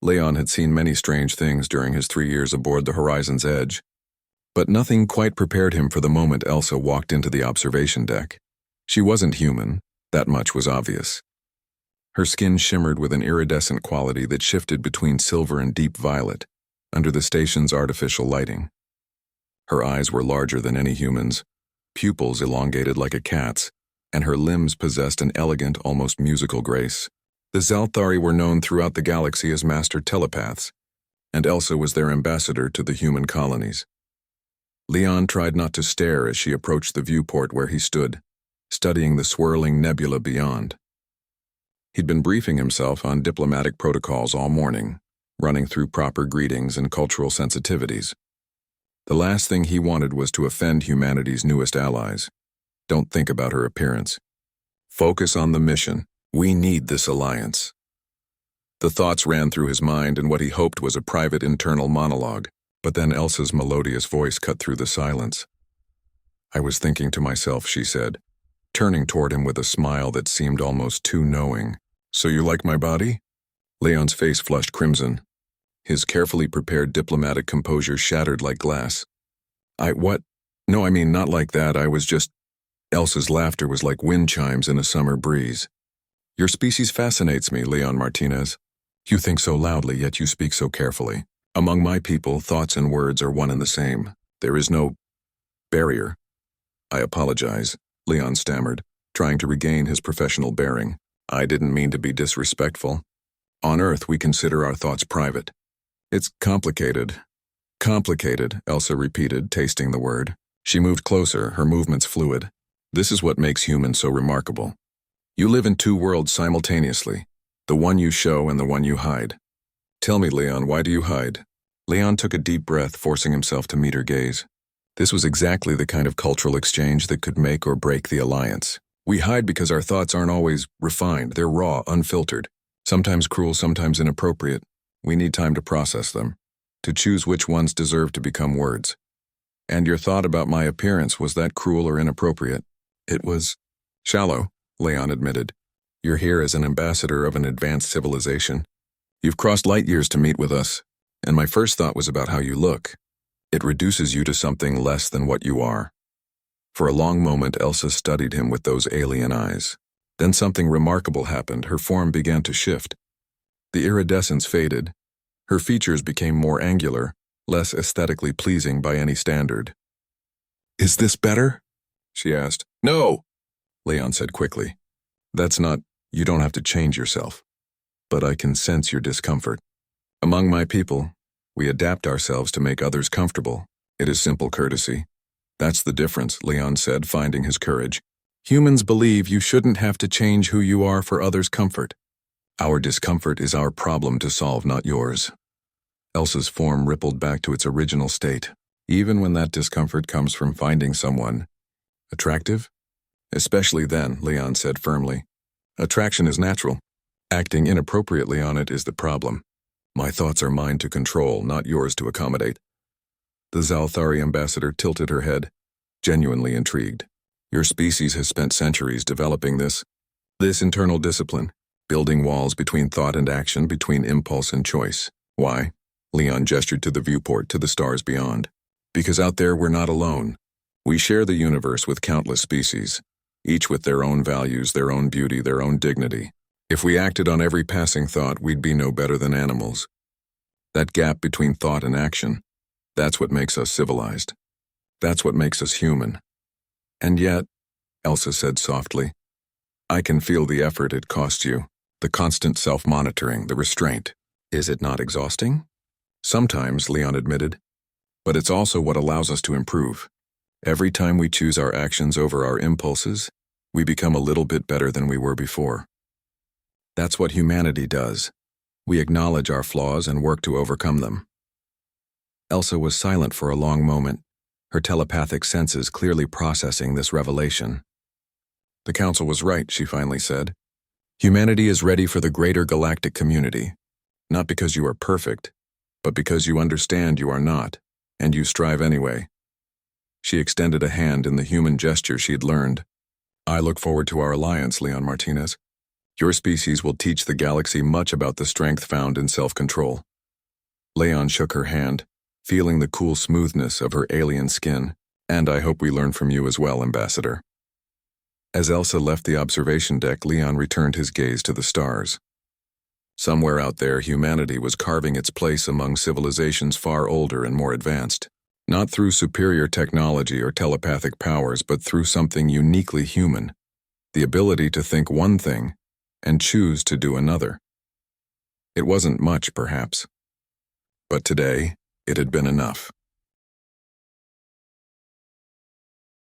Leon had seen many strange things during his 3 years aboard the Horizon's Edge, but nothing quite prepared him for the moment Elsa walked into the observation deck. She wasn't human, that much was obvious. Her skin shimmered with an iridescent quality that shifted between silver and deep violet, under the station's artificial lighting. Her eyes were larger than any human's, pupils elongated like a cat's, and her limbs possessed an elegant, almost musical grace. The Zalthari were known throughout the galaxy as master telepaths, and Elsa was their ambassador to the human colonies. Leon tried not to stare as she approached the viewport where he stood, studying the swirling nebula beyond. He'd been briefing himself on diplomatic protocols all morning, running through proper greetings and cultural sensitivities. The last thing he wanted was to offend humanity's newest allies. Don't think about her appearance. Focus on the mission. We need this alliance. The thoughts ran through his mind in what he hoped was a private internal monologue, but then Elsa's melodious voice cut through the silence. I was thinking to myself, she said, turning toward him with a smile that seemed almost too knowing. So you like my body? Leon's face flushed crimson. His carefully prepared diplomatic composure shattered like glass. What? No, I mean, not like that, I was just... Elsa's laughter was like wind chimes in a summer breeze. Your species fascinates me, Leon Martinez. You think so loudly, yet you speak so carefully. Among my people, thoughts and words are one and the same. There is no barrier. I apologize, Leon stammered, trying to regain his professional bearing. I didn't mean to be disrespectful. On Earth, we consider our thoughts private. It's complicated. Complicated, Elsa repeated, tasting the word. She moved closer, her movements fluid. This is what makes humans so remarkable. You live in two worlds simultaneously, the one you show and the one you hide. Tell me, Leon, why do you hide? Leon took a deep breath, forcing himself to meet her gaze. This was exactly the kind of cultural exchange that could make or break the alliance. We hide because our thoughts aren't always refined. They're raw, unfiltered, sometimes cruel, sometimes inappropriate. We need time to process them, to choose which ones deserve to become words. And your thought about my appearance, was that cruel or inappropriate? It was shallow, Leon admitted. You're here as an ambassador of an advanced civilization. You've crossed light years to meet with us, and my first thought was about how you look. It reduces you to something less than what you are. For a long moment, Elsa studied him with those alien eyes. Then something remarkable happened. Her form began to shift. The iridescence faded. Her features became more angular, less aesthetically pleasing by any standard. Is this better? She asked. No, Leon said quickly. That's not, you don't have to change yourself. But I can sense your discomfort. Among my people, we adapt ourselves to make others comfortable. It is simple courtesy. That's the difference, Leon said, finding his courage. Humans believe you shouldn't have to change who you are for others' comfort. Our discomfort is our problem to solve, not yours. Elsa's form rippled back to its original state, even when that discomfort comes from finding someone attractive? Especially then, Leon said firmly. Attraction is natural. Acting inappropriately on it is the problem. My thoughts are mine to control, not yours to accommodate. The Zalthari ambassador tilted her head, genuinely intrigued. Your species has spent centuries developing this internal discipline, building walls between thought and action, between impulse and choice. Why? Leon gestured to the viewport, to the stars beyond. Because out there we're not alone. We share the universe with countless species, each with their own values, their own beauty, their own dignity. If we acted on every passing thought, we'd be no better than animals. That gap between thought and action, that's what makes us civilized. That's what makes us human. And yet, Elsa said softly, I can feel the effort it costs you, the constant self-monitoring, the restraint. Is it not exhausting? Sometimes, Leon admitted, but it's also what allows us to improve. Every time we choose our actions over our impulses, we become a little bit better than we were before. That's what humanity does. We acknowledge our flaws and work to overcome them. Elsa was silent for a long moment, her telepathic senses clearly processing this revelation. The Council was right, she finally said. Humanity is ready for the greater galactic community, not because you are perfect, but because you understand you are not, and you strive anyway. She extended a hand in the human gesture she had learned. I look forward to our alliance, Leon Martinez. Your species will teach the galaxy much about the strength found in self-control. Leon shook her hand, feeling the cool smoothness of her alien skin. And I hope we learn from you as well, Ambassador. As Elsa left the observation deck, Leon returned his gaze to the stars. Somewhere out there, humanity was carving its place among civilizations far older and more advanced. Not through superior technology or telepathic powers, but through something uniquely human. The ability to think one thing and choose to do another. It wasn't much, perhaps. But today, it had been enough.